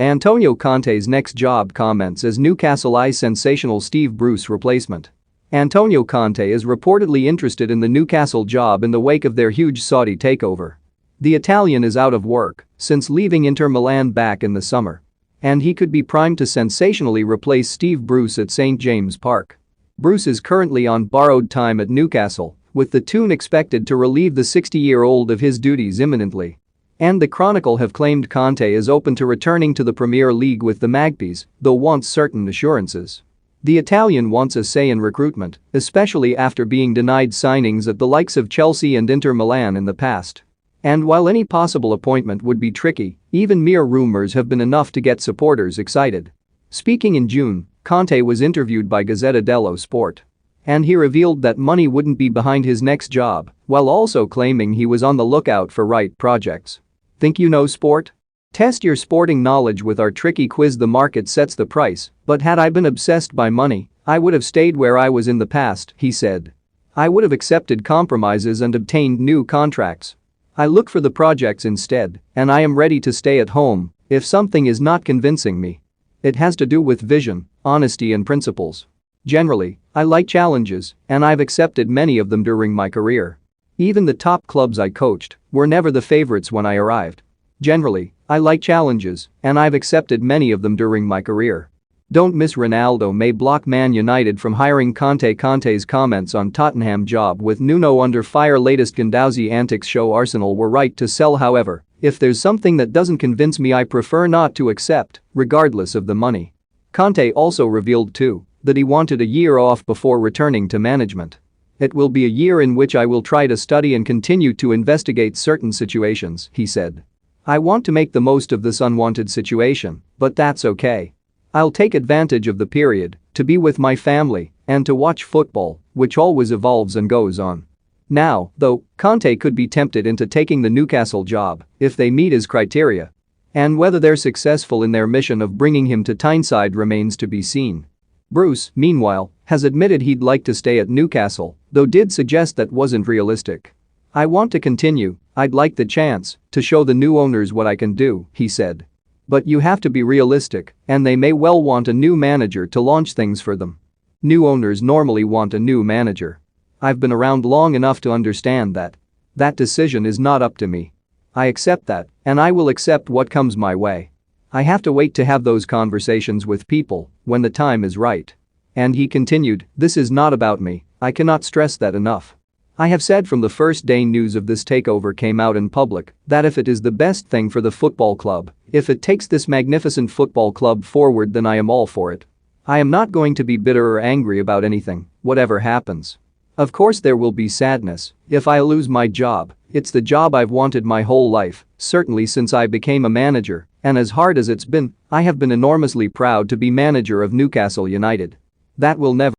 Antonio Conte's next job comments as Newcastle eyes sensational Steve Bruce replacement. Antonio Conte is reportedly interested in the Newcastle job in the wake of their huge Saudi takeover. The Italian is out of work since leaving Inter Milan back in the summer. And he could be primed to sensationally replace Steve Bruce at St James Park. Bruce is currently on borrowed time at Newcastle, with the Toon expected to relieve the 60-year-old of his duties imminently. And the Chronicle have claimed Conte is open to returning to the Premier League with the Magpies, though wants certain assurances. The Italian wants a say in recruitment, especially after being denied signings at the likes of Chelsea and Inter Milan in the past. And while any possible appointment would be tricky, even mere rumors have been enough to get supporters excited. Speaking in June, Conte was interviewed by Gazzetta dello Sport. And he revealed that money wouldn't be behind his next job, while also claiming he was on the lookout for right projects. Think you know sport? Test your sporting knowledge with our tricky quiz. The market sets the price, but had I been obsessed by money, I would have stayed where I was in the past, he said. I would have accepted compromises and obtained new contracts. I look for the projects instead, and I am ready to stay at home if something is not convincing me. It has to do with vision, honesty and principles. Generally, I like challenges, and I've accepted many of them during my career. Even the top clubs I coached were never the favorites when I arrived. Generally, I like challenges, and I've accepted many of them during my career. Don't miss Ronaldo may block Man United from hiring Conte. Conte's comments on Tottenham job with Nuno under fire. Latest Guendouzi antics show Arsenal were right to sell. However, if there's something that doesn't convince me, I prefer not to accept, regardless of the money. Conte also revealed too that he wanted a year off before returning to management. It will be a year in which I will try to study and continue to investigate certain situations, he said. I want to make the most of this unwanted situation, but that's okay. I'll take advantage of the period to be with my family and to watch football, which always evolves and goes on. Now, though, Conte could be tempted into taking the Newcastle job if they meet his criteria. And whether they're successful in their mission of bringing him to Tyneside remains to be seen. Bruce, meanwhile, has admitted he'd like to stay at Newcastle, though did suggest that wasn't realistic. I want to continue, I'd like the chance to show the new owners what I can do, he said. But you have to be realistic, and they may well want a new manager to launch things for them. New owners normally want a new manager. I've been around long enough to understand that. That decision is not up to me. I accept that, and I will accept what comes my way. I have to wait to have those conversations with people when the time is right. And he continued, this is not about me, I cannot stress that enough. I have said from the first day news of this takeover came out in public that if it is the best thing for the football club, if it takes this magnificent football club forward, then I am all for it. I am not going to be bitter or angry about anything, whatever happens. Of course there will be sadness if I lose my job. It's the job I've wanted my whole life, certainly since I became a manager, and as hard as it's been, I have been enormously proud to be manager of Newcastle United. That will never